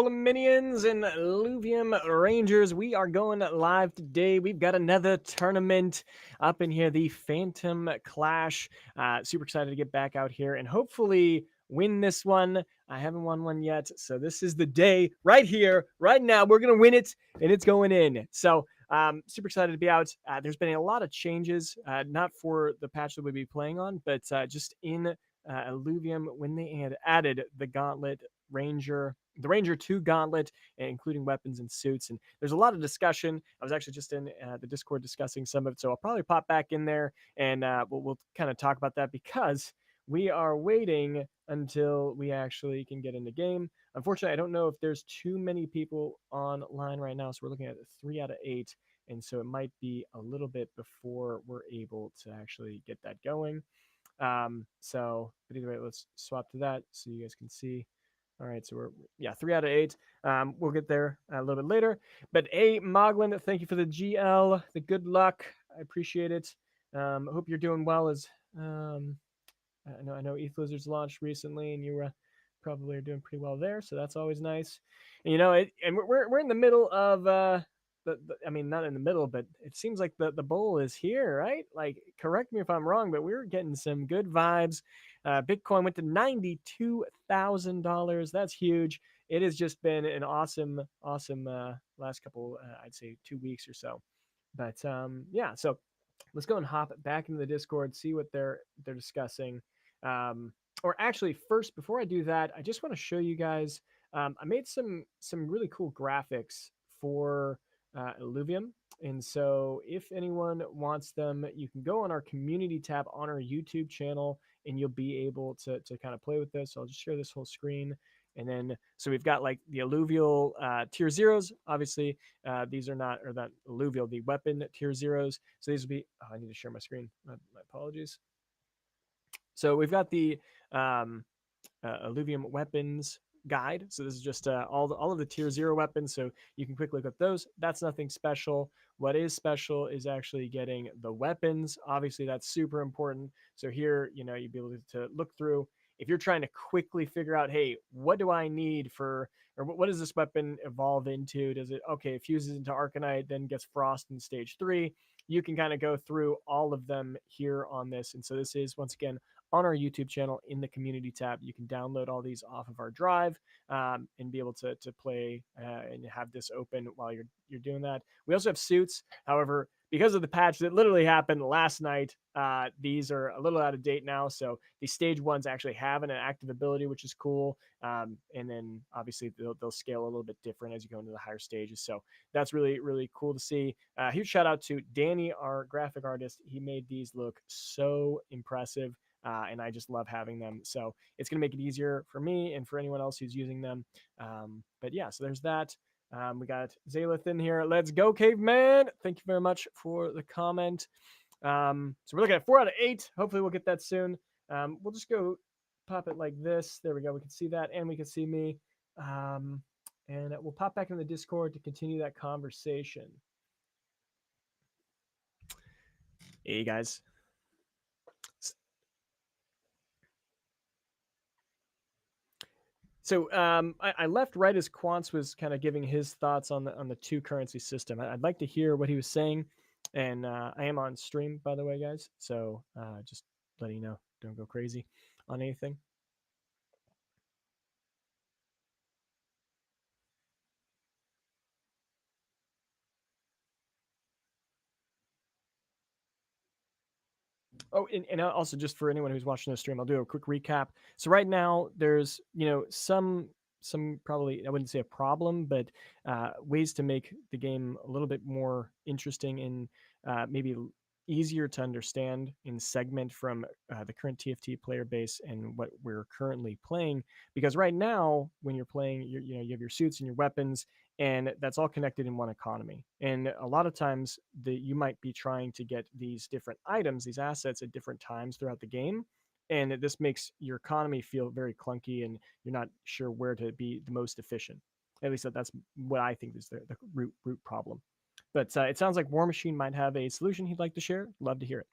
Golem Minions and Illuvium Rangers. We are going live today. We've got another tournament up in here, the Phantom Clash. Super excited to get back out here and hopefully win this one. I haven't won one yet, so this is the day right here, right now. We're going to win it, and it's going in. So super excited to be out. There's been a lot of changes, not for the patch that we'll be playing on, but just in Illuvium when they had added the Gauntlet the Ranger 2 Gauntlet, including weapons and suits. And there's a lot of discussion. I was actually just in the Discord discussing some of it, so I'll probably pop back in there and we'll kind of talk about that because we are waiting until we actually can get in the game. Unfortunately, I don't know if there's too many people online right now, so we're looking at 3 out of 8, and so it might be a little bit before we're able to actually get that going. But either way, let's swap to that so you guys can see. All right, so we're 3 out of 8. We'll get there a little bit later. But Moglin, thank you for the GL, the good luck. I appreciate it. I hope you're doing well. As I know ETH Lizards launched recently, and you probably are doing pretty well there, so that's always nice. And, and we're in the middle of I mean, not in the middle, but it seems like the bowl is here, right? Like, correct me if I'm wrong, but we're getting some good vibes. Bitcoin went to $92,000. That's huge. It has just been an awesome last couple, I'd say 2 weeks or so. But so let's go and hop back into the Discord, see what they're discussing. Or actually, first, before I do that, I just want to show you guys. I made some really cool graphics for Illuvium. And so if anyone wants them, you can go on our community tab on our YouTube channel and you'll be able to kind of play with this. So I'll just share this whole screen. And then, so we've got like the alluvial tier zeros. Obviously, these are not, or that alluvial, the weapon tier zeros. So these will be, I need to share my screen. My apologies. So we've got the Illuvium weapons guide. So this is just all of the tier 0 weapons. So you can quickly look at those. That's nothing special. What is special is actually getting the weapons. Obviously, that's super important. So here, you'd be able to look through. If you're trying to quickly figure out, hey, what do I need for, or what does this weapon evolve into? Does it, okay, it fuses into Arcanite, then gets Frost in stage 3. You can kind of go through all of them here on this. And so this is, once again, on our YouTube channel in the community tab. You can download all these off of our drive and be able to play and have this open while you're doing that. We also have suits. However, because of the patch that literally happened last night, these are a little out of date now. So the stage ones actually have an active ability, which is cool. And then obviously they'll scale a little bit different as you go into the higher stages. So that's really, really cool to see. Huge shout out to Danny, our graphic artist. He made these look so impressive. And I just love having them. So it's going to make it easier for me and for anyone else who's using them. But yeah, so there's that. We got Zalith in here. Let's go, Caveman. Thank you very much for the comment. So we're looking at 4 out of 8. Hopefully we'll get that soon. We'll just go pop it like this. There we go. We can see that and we can see me. And we'll pop back in the Discord to continue that conversation. Hey, guys. So I left right as Quantz was kind of giving his thoughts on the 2 currency system. I'd like to hear what he was saying, and I am on stream, by the way, guys. So just letting you know, don't go crazy on anything. Oh, and also just for anyone who's watching the stream, I'll do a quick recap. So right now, there's some probably, I wouldn't say a problem, but ways to make the game a little bit more interesting and maybe easier to understand and segment from the current TFT player base and what we're currently playing. Because right now, when you're playing, you have your suits and your weapons, and that's all connected in one economy. And a lot of times, you might be trying to get these different items, these assets, at different times throughout the game. And this makes your economy feel very clunky, and you're not sure where to be the most efficient. At least that's what I think is the root problem. But it sounds like War Machine might have a solution he'd like to share. Love to hear it.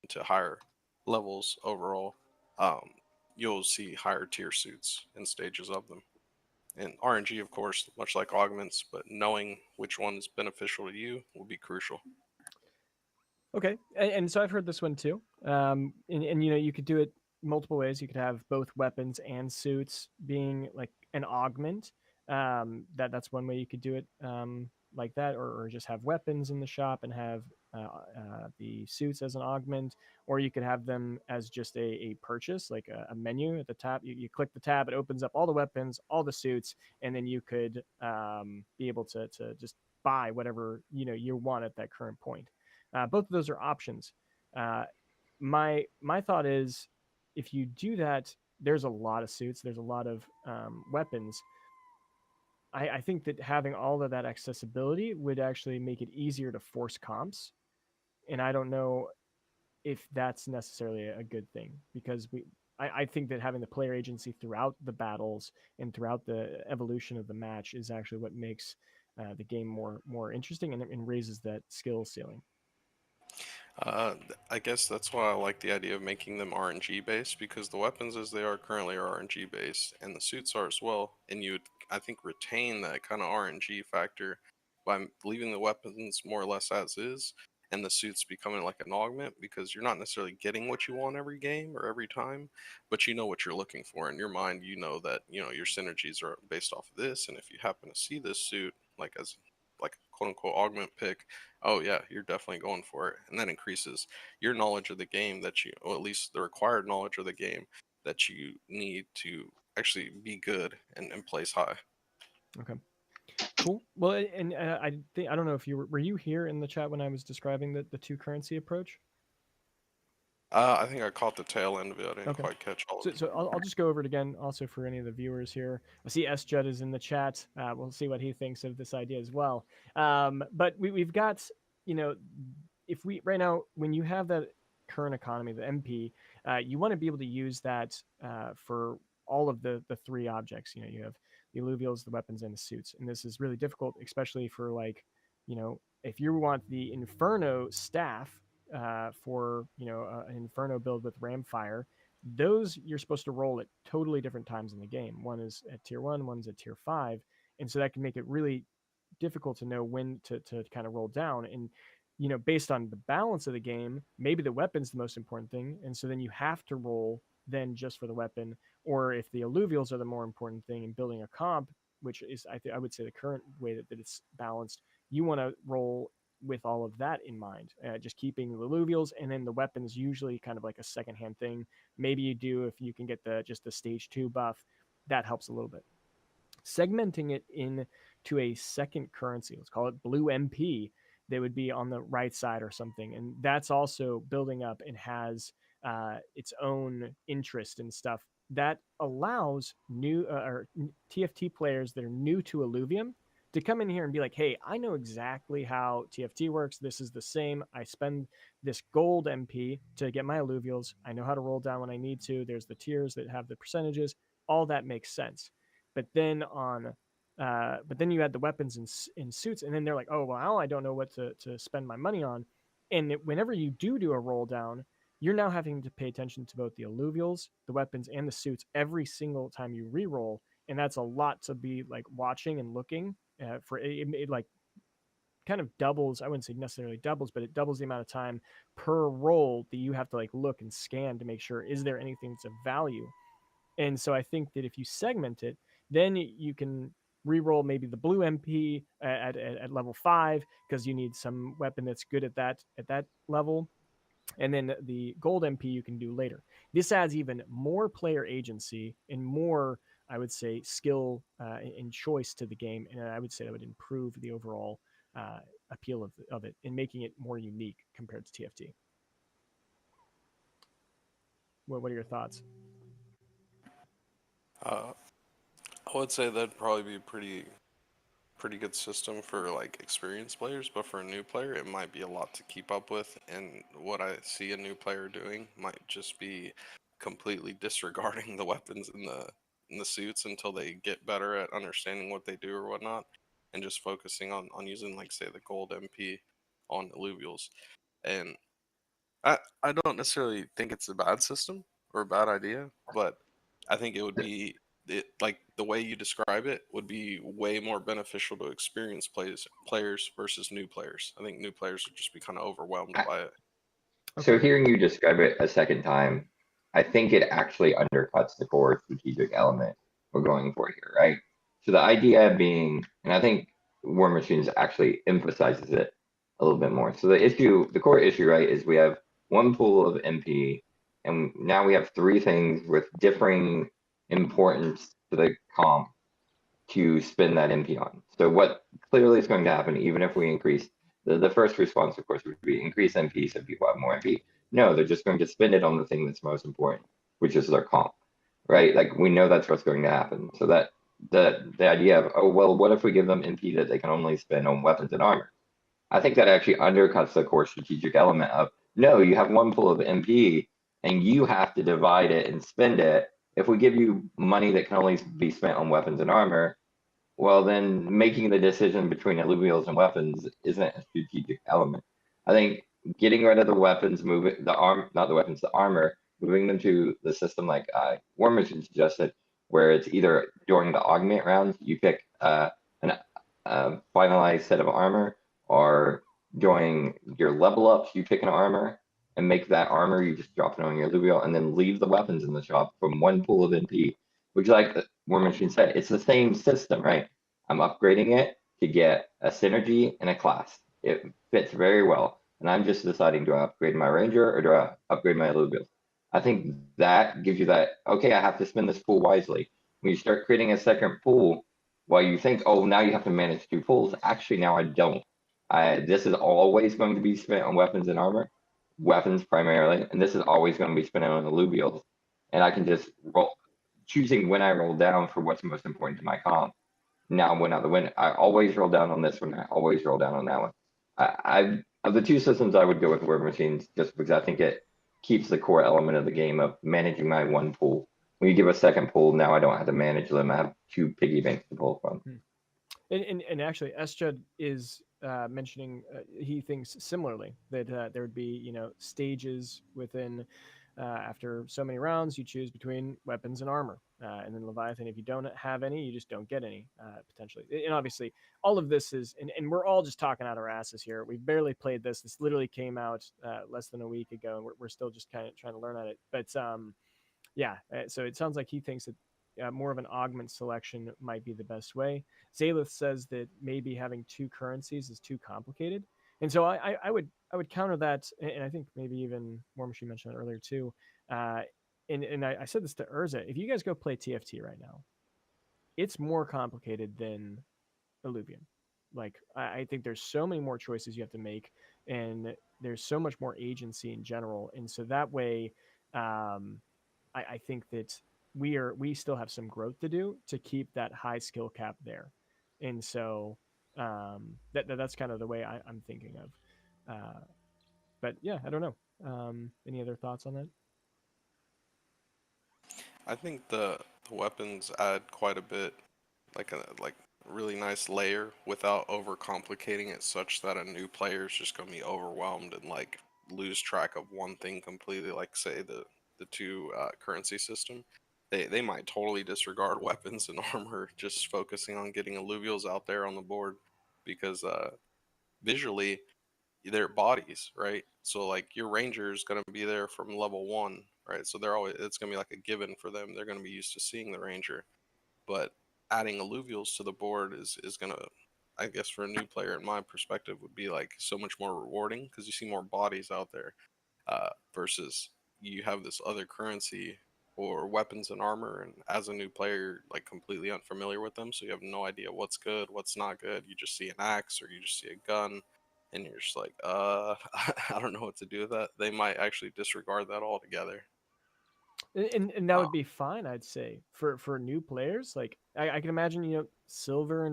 to higher levels overall, um, you'll see higher tier suits and stages of them. And RNG, of course, much like augments, but knowing which one is beneficial to you will be crucial. Okay, and so I've heard this one too. And you know, you could do it multiple ways. You could have both weapons and suits being like an augment. That's one way you could do it, like that, or just have weapons in the shop and have the suits as an augment, or you could have them as just a purchase, like a menu at the top. You click the tab, it opens up all the weapons, all the suits, and then you could be able to just buy whatever you know you want at that current point. Both of those are options. Uh, my thought is, if you do that, there's a lot of suits, there's a lot of weapons. I think that having all of that accessibility would actually make it easier to force comps, and I don't know if that's necessarily a good thing because I think that having the player agency throughout the battles and throughout the evolution of the match is actually what makes the game more interesting and raises that skill ceiling. I guess that's why I like the idea of making them RNG based, because the weapons as they are currently are RNG based, and the suits are as well. And you would, I think, retain that kind of RNG factor by leaving the weapons more or less as is, and the suits becoming like an augment, because you're not necessarily getting what you want every game or every time, but you know what you're looking for in your mind. You know that your synergies are based off of this, and if you happen to see this suit like as like a quote unquote augment pick, oh yeah, you're definitely going for it, and that increases your knowledge of the game that you, or at least the required knowledge of the game that you need to actually be good and place high. Okay. Cool. Well, and I think I don't know if were you here in the chat when I was describing the two currency approach. I think I caught the tail end of it. I didn't Okay. quite catch all of So, it. I'll just go over it again, also for any of the viewers here. I see S Judd is in the chat. We'll see what he thinks of this idea as well. But we've got, you know, if we right now when you have that current economy, the MP, you want to be able to use that for all of the three objects. You know, you have the alluvials, the weapons, and the suits, and this is really difficult, especially for like, you know, if you want the Inferno staff for an Inferno build with Ramfire, those you're supposed to roll at totally different times in the game. One is at tier one, one's at tier five, and so that can make it really difficult to know when to kind of roll down. And based on the balance of the game, maybe the weapon's the most important thing, and so then you have to roll then just for the weapon. Or if the alluvials are the more important thing in building a comp, which is I would say the current way that it's balanced, you want to roll with all of that in mind, just keeping the alluvials, and then the weapons usually kind of like a secondhand thing. Maybe you do if you can get the just the stage two buff, that helps a little bit. Segmenting it into a second currency, let's call it blue MP, they would be on the right side or something, and that's also building up and has its own interest and stuff that allows new or TFT players that are new to Illuvium to come in here and be like, hey, I know exactly how TFT works. This is the same. I spend this gold MP to get my alluvials. I know how to roll down when I need to. There's the tiers that have the percentages. All that makes sense. But then you add the weapons and suits, and then they're like, oh well, now I don't know what to spend my money on. And whenever you do a roll down, you're now having to pay attention to both the alluvials, the weapons, and the suits every single time you re-roll, and that's a lot to be like watching and looking for. It like kind of doubles. I wouldn't say necessarily doubles, but it doubles the amount of time per roll that you have to like look and scan to make sure is there anything that's of value. And so I think that if you segment it, then you can re-roll maybe the blue MP at level 5 because you need some weapon that's good at that level, and then the gold MP you can do later. This adds even more player agency and more, I would say, skill and choice to the game, and I would say that would improve the overall uh, appeal of it and making it more unique compared to TFT. What are your thoughts? Uh, I would say that'd probably be a pretty good system for like experienced players, but for a new player, it might be a lot to keep up with. And what I see a new player doing might just be completely disregarding the weapons in the suits until they get better at understanding what they do or whatnot, and just focusing on using like say the gold MP on alluvials. And I don't necessarily think it's a bad system or a bad idea, but I think it would be like the way you describe it would be way more beneficial to experienced players versus new players. I think new players would just be kind of overwhelmed by it. So Okay. hearing you describe it a second time, I think it actually undercuts the core strategic element we're going for here, right? So the idea being, and I think War Machines actually emphasizes it a little bit more. So the core issue, right, is we have one pool of MP, and now we have three things with differing importance to the comp to spend that MP on. So what clearly is going to happen, even if we increase the first response, of course, would be increase MP so people have more MP. No, they're just going to spend it on the thing that's most important, which is their comp, right? Like we know that's what's going to happen. So that the idea of, oh well, what if we give them MP that they can only spend on weapons and armor? I think that actually undercuts the core strategic element of no, you have one pool of MP and you have to divide it and spend it. If we give you money that can only be spent on weapons and armor, well, then making the decision between alluvials and weapons isn't a strategic element. I think getting rid of the weapons, moving the arm, not the weapons, the armor, moving them to the system like War Machine suggested, where it's either during the augment rounds, you pick an finalized set of armor, or during your level ups, you pick an armor and make that armor, you just drop it on your alluvial and then leave the weapons in the shop from one pool of NP, which like War Machine said, it's the same system, right? I'm upgrading it to get a synergy and a class. It fits very well. And I'm just deciding, do I upgrade my ranger or do I upgrade my alluvials? I think that gives you that, okay, I have to spend this pool wisely. When you start creating a second pool, while you think, oh, now you have to manage two pools, actually now I don't. This is always going to be spent on weapons and armor, weapons primarily, and this is always going to be spent on alluvials. And I can just roll, choosing when I roll down for what's most important to my comp. Now went out the window. I always roll down on this one. I always roll down on that one. I of the two systems, I would go with word machines just because I think it keeps the core element of the game of managing my one pool. When you give a second pool, now I don't have to manage them. I have two piggy banks to pull from. Hmm. And actually, Esjud is mentioning he thinks similarly that there would be stages within after so many rounds you choose between weapons and armor, and then Leviathan, if you don't have any, you just don't get any potentially. And obviously, all of this is and we're all just talking out our asses here. We've barely played this. This literally came out less than a week ago, and we're still just kind of trying to learn at it. But yeah, so it sounds like he thinks that more of an augment selection might be the best way. Zalith says that maybe having two currencies is too complicated, and so I would counter that, and I think maybe even War Machine mentioned it earlier too. Uh, and I said this to Urza. If you guys go play TFT right now, it's more complicated than Illuvium. Like I think there's so many more choices you have to make, and there's so much more agency in general, and so that way, um, I think that we still have some growth to do to keep that high skill cap there, and so that's kind of the way I'm thinking of. But yeah, I don't know. Any other thoughts on that? I think the weapons add quite a bit, like a really nice layer without overcomplicating it such that a new player is just gonna be overwhelmed and like lose track of one thing completely. Like say the two currency system, they might totally disregard weapons and armor, just focusing on getting alluvials out there on the board because visually they're bodies, right? So like your ranger is going to be there from level 1, right? So they're always it's going to be like a given for them. They're going to be used to seeing the ranger, but adding alluvials to the board is going to, I guess for a new player in my perspective, would be like so much more rewarding because you see more bodies out there versus you have this other currency or weapons and armor, and as a new player like completely unfamiliar with them, so you have no idea what's good, what's not good. You just see an axe or you just see a gun, and you're just like I don't know what to do with that. They might actually disregard that altogether. And that uh, would be fine, I'd say, for new players. Like I can imagine, silver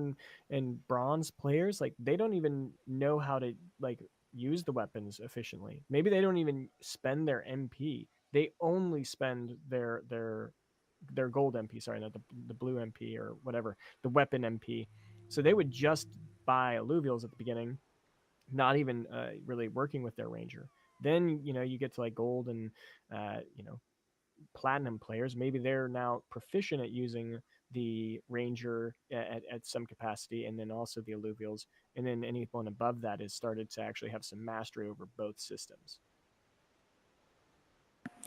and bronze players, like they don't even know how to like use the weapons efficiently. Maybe they don't even spend their MP. They only spend their gold MP. Sorry, not the blue MP or whatever, the weapon MP. So they would just buy alluvials at the beginning, not even really working with their ranger. Then you get to like gold and platinum players. Maybe they're now proficient at using the ranger at some capacity, and then also the alluvials, and then anyone above that has started to actually have some mastery over both systems.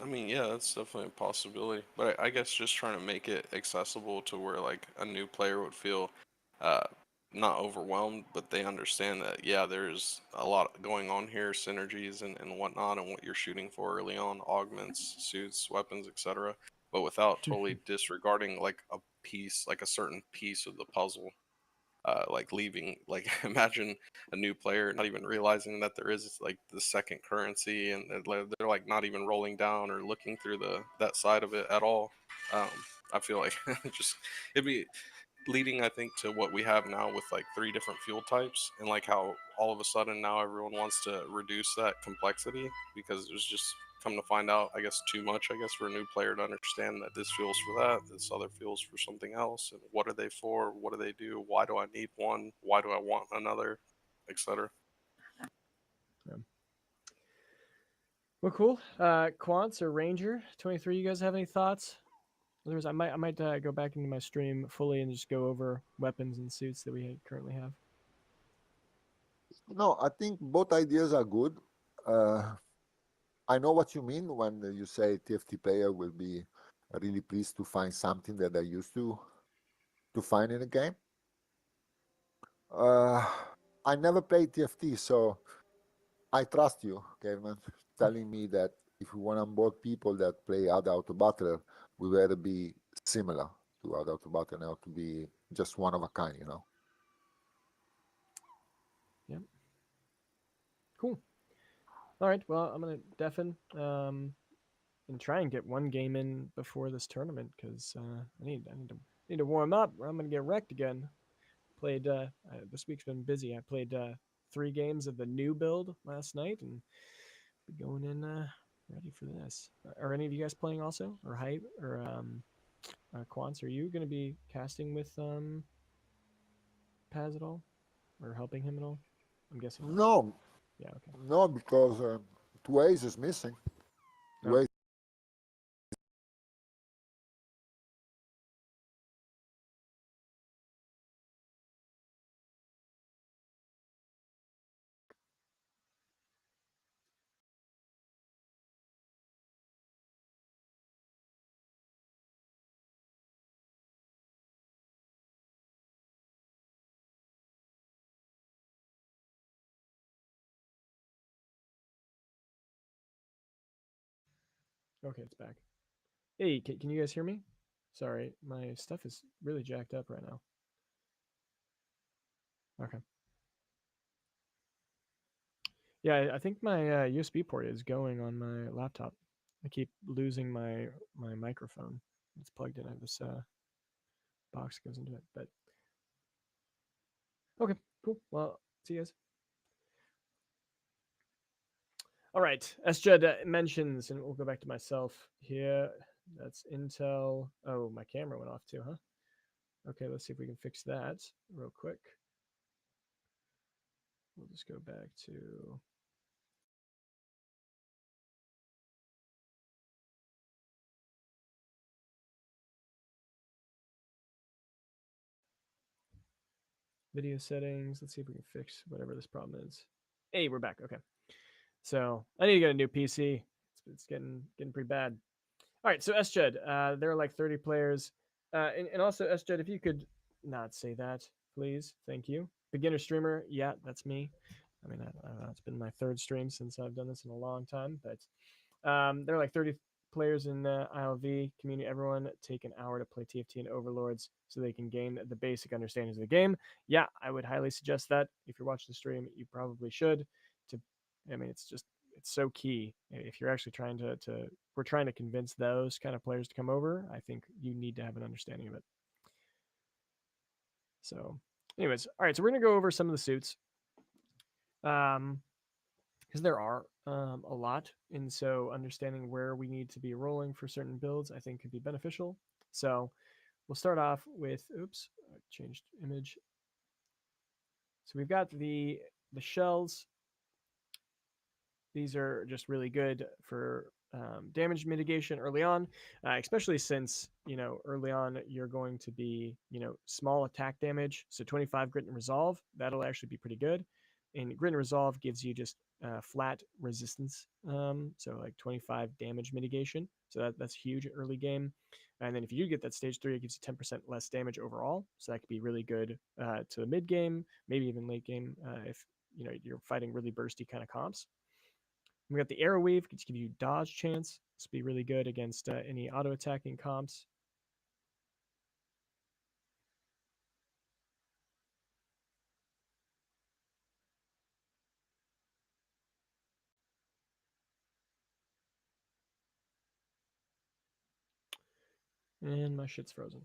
I mean, yeah, that's definitely a possibility. But I guess just trying to make it accessible to where like a new player would feel uh, not overwhelmed, but they understand that yeah, there's a lot going on here, synergies and whatnot, and what you're shooting for early on, augments, suits, weapons, etc. But without totally disregarding like a piece, like a certain piece of the puzzle. Like leaving, like imagine a new player not even realizing that there is like the second currency, and they're like not even rolling down or looking through the that side of it at all. Um, I feel like just it'd be leading, I think, to what we have now with like three different fuel types, and like how all of a sudden now everyone wants to reduce that complexity because there's just come to find out, I guess, too much, I guess, for a new player to understand that this fuel's for that, this other fuel's for something else, and what are they for? What do they do? Why do I need one? Why do I want another? Etc. Yeah. Well, cool. Quants or Ranger 23. You guys have any thoughts? Otherwise, I might go back into my stream fully and just go over weapons and suits that we currently have. No, I think both ideas are good. I know what you mean when you say TFT player will be really pleased to find something that they're used to find in a game. I never played TFT, so I trust you, Caveman, telling me that if we want to onboard people that play other auto battler, we better be similar to other auto battler, not to be just one of a kind, you know. Yep. Cool. All right. Well, I'm gonna deafen and try and get one game in before this tournament because I need to warm up or I'm gonna get wrecked again. Played this week's been busy. I played 3 games of the new build last night and be going in ready for this. Are any of you guys playing also or hype or Quants? Are you gonna be casting with Paz at all or helping him at all? I'm guessing not. No, Yeah. Okay. no, because 2A's is missing. Oh. 2A. Okay, it's back. Hey, can you guys hear me? Sorry, my stuff is really jacked up right now. Okay. Yeah, I think my USB port is going on my laptop. I keep losing my microphone. It's plugged in. I have this box goes into it. But okay, cool. Well, see you guys. All right. SJed mentions, and we'll go back to myself here. That's Intel. Oh, my camera went off too, huh? Okay, let's see if we can fix that real quick. We'll just go back to video settings. Let's see if we can fix whatever this problem is. Hey, we're back. Okay. So I need to get a new PC. It's getting pretty bad. All right. So SJed, there are like 30 players. And also SJed, if you could not say that, please. Thank you. Beginner streamer. Yeah, that's me. I mean, it's been my 3rd stream since I've done this in a long time, but there are like 30 players in the ILV community. Everyone take an hour to play TFT and Overlords so they can gain the basic understandings of the game. Yeah, I would highly suggest that. If you're watching the stream, you probably should. I mean, it's so key. If you're actually trying we're trying to convince those kind of players to come over, I think you need to have an understanding of it. So, anyways, all right. So we're gonna go over some of the suits. Because there are a lot, and so understanding where we need to be rolling for certain builds, I think, could be beneficial. So we'll start off with, oops, I changed image. So we've got the shells. These are just really good for damage mitigation early on, especially since, early on you're going to be, small attack damage. So 25 Grit and Resolve, that'll actually be pretty good. And Grit and Resolve gives you just flat resistance. So like 25 damage mitigation. So that's huge early game. And then if you get that stage 3, it gives you 10% less damage overall. So that could be really good to the mid game, maybe even late game if you're fighting really bursty kind of comps. We got the Arrow Wave, which gives you dodge chance. This will be really good against any auto attacking comps. And my shit's frozen.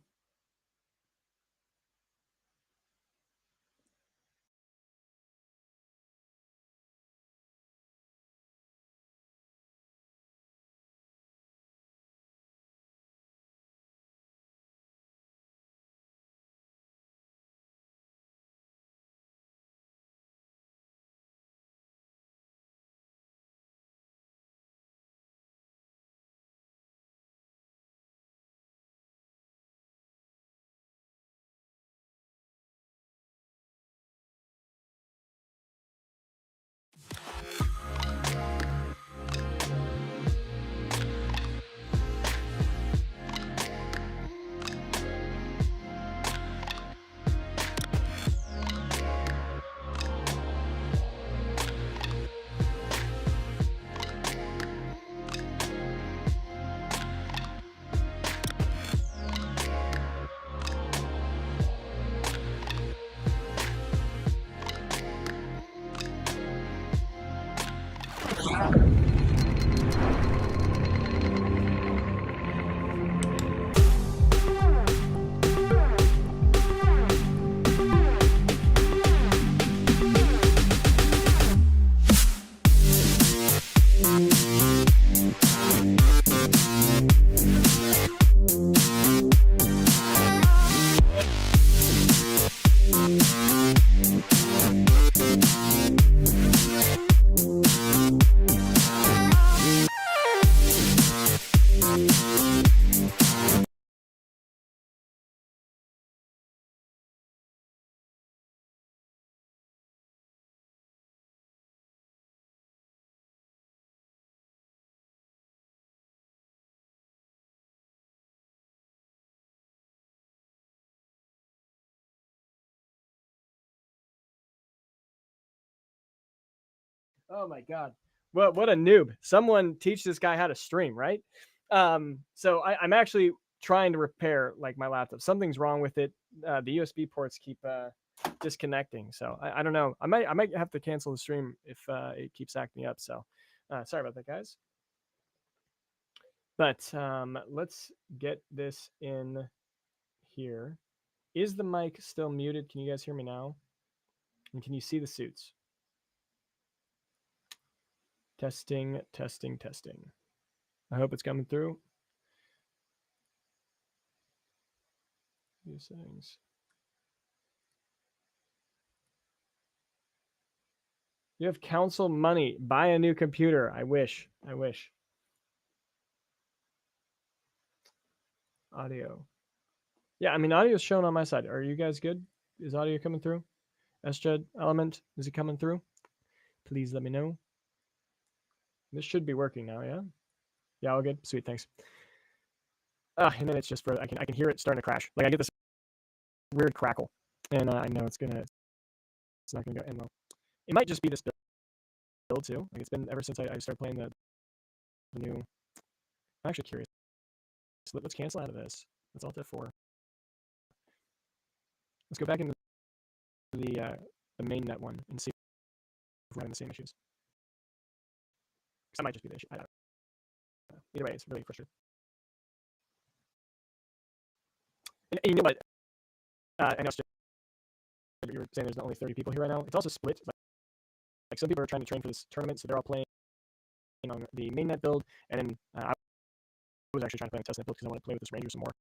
Oh my god. What a noob. Someone teach this guy how to stream, right? So I'm actually trying to repair like my laptop. Something's wrong with it. The USB ports keep disconnecting. So I don't know. I might have to cancel the stream if it keeps acting up. So sorry about that, guys. But let's get this in here. Is the mic still muted? Can you guys hear me now? And can you see the suits? Testing, testing, testing. I hope it's coming through. View settings. You have council money. Buy a new computer. I wish. I wish. Audio. Yeah, I mean, audio is shown on my side. Are you guys good? Is audio coming through? SJED element, is it coming through? Please let me know. This should be working now, yeah? Yeah, all good. Sweet, thanks. And then it's just for I can hear it starting to crash. Like I get this weird crackle, and I know it's not gonna go end well. It might just be this build too. Like it's been ever since I started playing the new. I'm actually curious. So let's cancel out of this. Let's Alt F4. Let's go back into the mainnet one and see if we're having the same issues. That might just be the issue. I don't know. Either way, it's really frustrating. And you know what? I know you were saying there's only 30 people here right now. It's also split. Like some people are trying to train for this tournament, so they're all playing on the mainnet build, and then I was actually trying to play on the testnet build because I want to play with this ranger some more.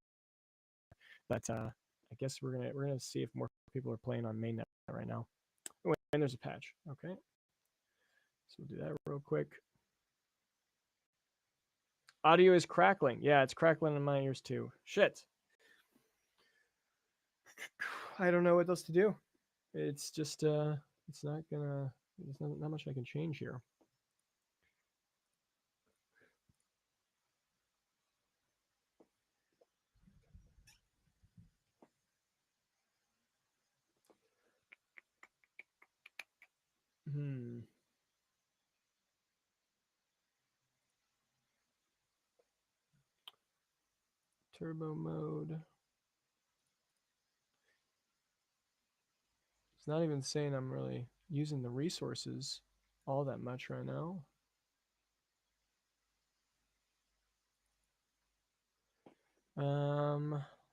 But I guess we're gonna see if more people are playing on mainnet right now. Oh, and there's a patch. Okay. So we'll do that real quick. Audio is crackling. Yeah, it's crackling in my ears too. Shit. I don't know what else to do. It's just it's not gonna, there's not much I can change here. Turbo mode. It's not even saying I'm really using the resources all that much right now.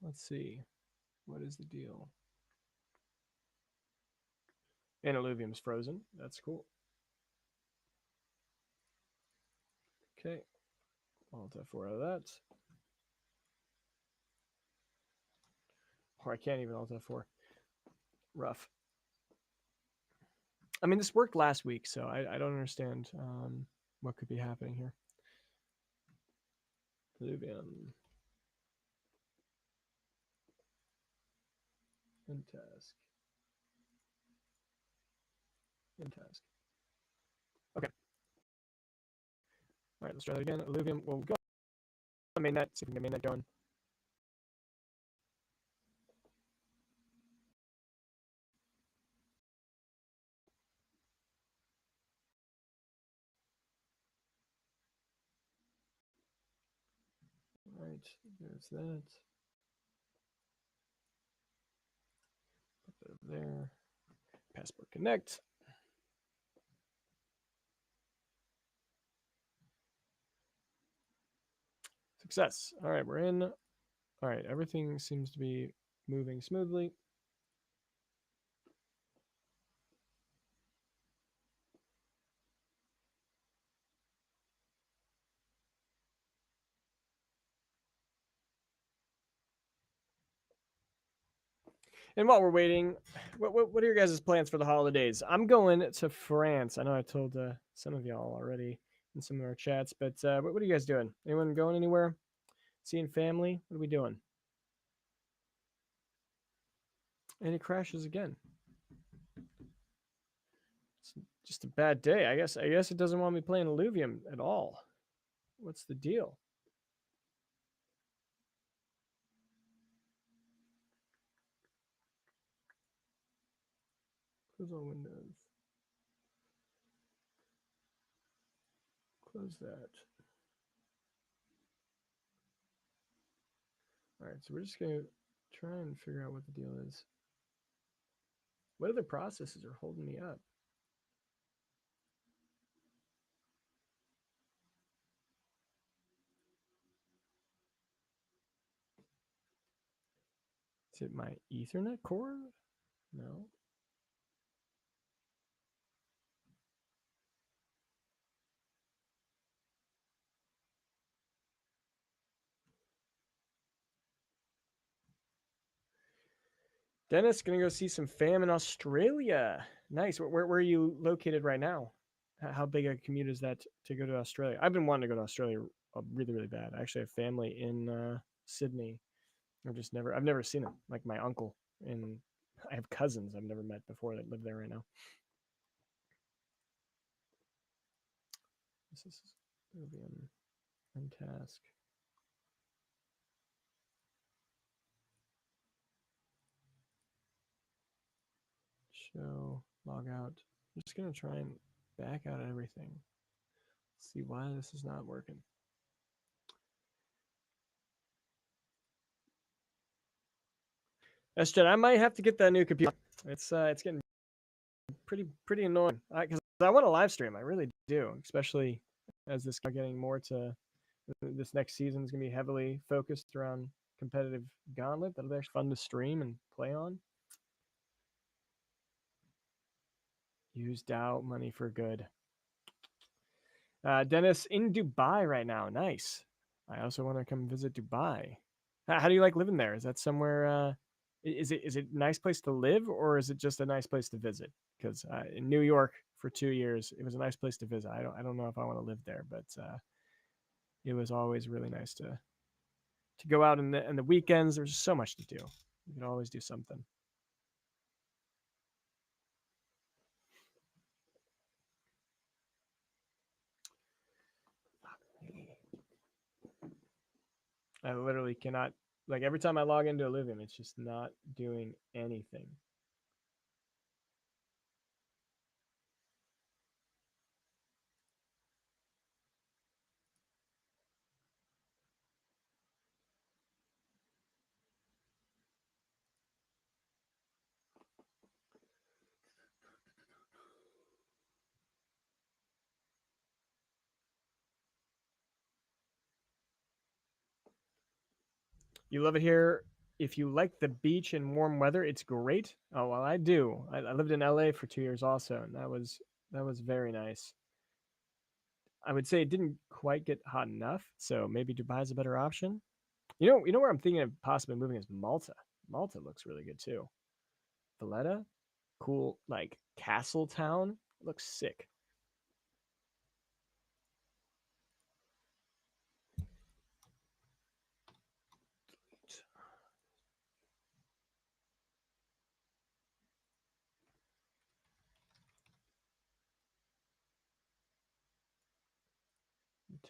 Let's see. What is the deal? And Illuvium's frozen. That's cool. Okay. Alt F4 out of that. Or I can't even Alt F4. Rough. I mean, this worked last week, so I don't understand what could be happening here. Illuvium. End task. End task. Okay. All right, let's try that again. Illuvium. We'll go on mainnet. See if we can get mainnet going. All right, there's that. Put that over there. Passport connect. Success. All right, we're in. All right, everything seems to be moving smoothly. And while we're waiting, what are your guys' plans for the holidays? I'm going to France. I know I told some of y'all already in some of our chats, but what are you guys doing? Anyone going anywhere? Seeing family? What are we doing? And it crashes again. It's just a bad day. I guess it doesn't want me playing Illuvium at all. What's the deal? Close all windows. Close that. All right, so we're just going to try and figure out what the deal is. What other processes are holding me up? Is it my Ethernet cord? No. Dennis, gonna go see some fam in Australia. Nice. Where are you located right now? How big a commute is that to go to Australia? I've been wanting to go to Australia really, really bad. I actually have family in Sydney. I've never seen them. Like my uncle, and I have cousins I've never met before that live there right now. This is Illuvium and task. Show, log out. I'm just going to try and back out of everything. See why this is not working. SJ, I might have to get that new computer. It's getting pretty annoying because I want to live stream. I really do, especially as this getting more to this next season is going to be heavily focused around competitive gauntlet. That'll be actually fun to stream and play on. Use DAO money for good. Dennis in Dubai right now. Nice. I also want to come visit Dubai. How do you like living there? Is that somewhere? Is it a nice place to live, or is it just a nice place to visit? Because in New York, for 2 years. It was a nice place to visit. I don't know if I want to live there, but it was always really nice to go out in the weekends. There's so much to do. You could always do something. I literally cannot, like, every time I log into Illuvium, it's just not doing anything. You love it here. If you like the beach and warm weather, it's great. Oh well, I do. I lived in LA for 2 years also, and that was very nice. I would say it didn't quite get hot enough, so maybe Dubai is a better option. You know where I'm thinking of possibly moving is Malta. Malta looks really good too. Valletta, cool, like castle town, looks sick.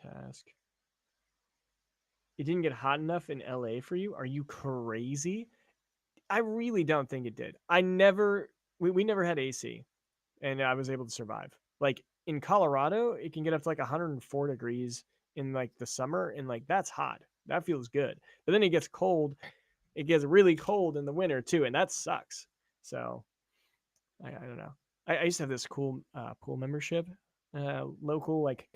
Task. It didn't get hot enough in LA for you? Are you crazy? I really don't think it did. We never had AC, and I was able to survive. Like in Colorado, it can get up to like 104 degrees in like the summer, and like that's hot. That feels good. But then it gets cold. It gets really cold in the winter too, and that sucks. So I don't know. I used to have this cool pool membership, local like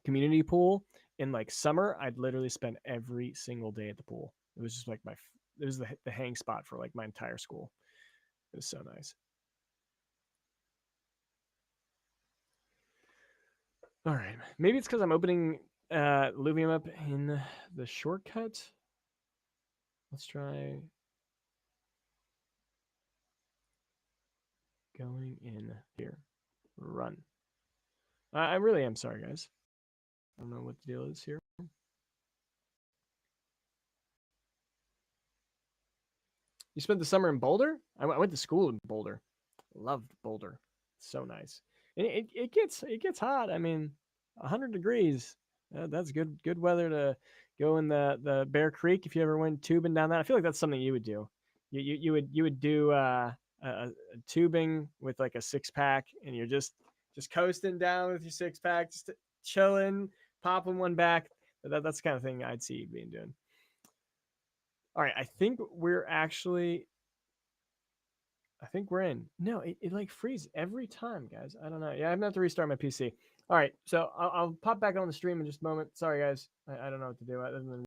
community pool. In like summer, I'd literally spend every single day at the pool. It was just like it was the hang spot for like my entire school. It was so nice. All right, maybe it's because I'm opening Illuvium up in the shortcut. Let's try going in here. Run. I really am sorry, guys. I don't know what the deal is here. You spent the summer in Boulder? I went to school in Boulder. Loved Boulder. So nice. And it gets hot. I mean, 100 degrees. That's good weather to go in the Bear Creek if you ever went tubing down that. I feel like that's something you would do. You would do a tubing with like a 6-pack, and you're just coasting down with your 6-pack, just chilling, popping one back. That's the kind of thing I'd see you being doing. All right, I think we're in. No, it like freezes every time, guys. I don't know. Yeah, I'm gonna have to restart my PC. All right, so I'll pop back on the stream in just a moment. Sorry, guys. I don't know what to do other than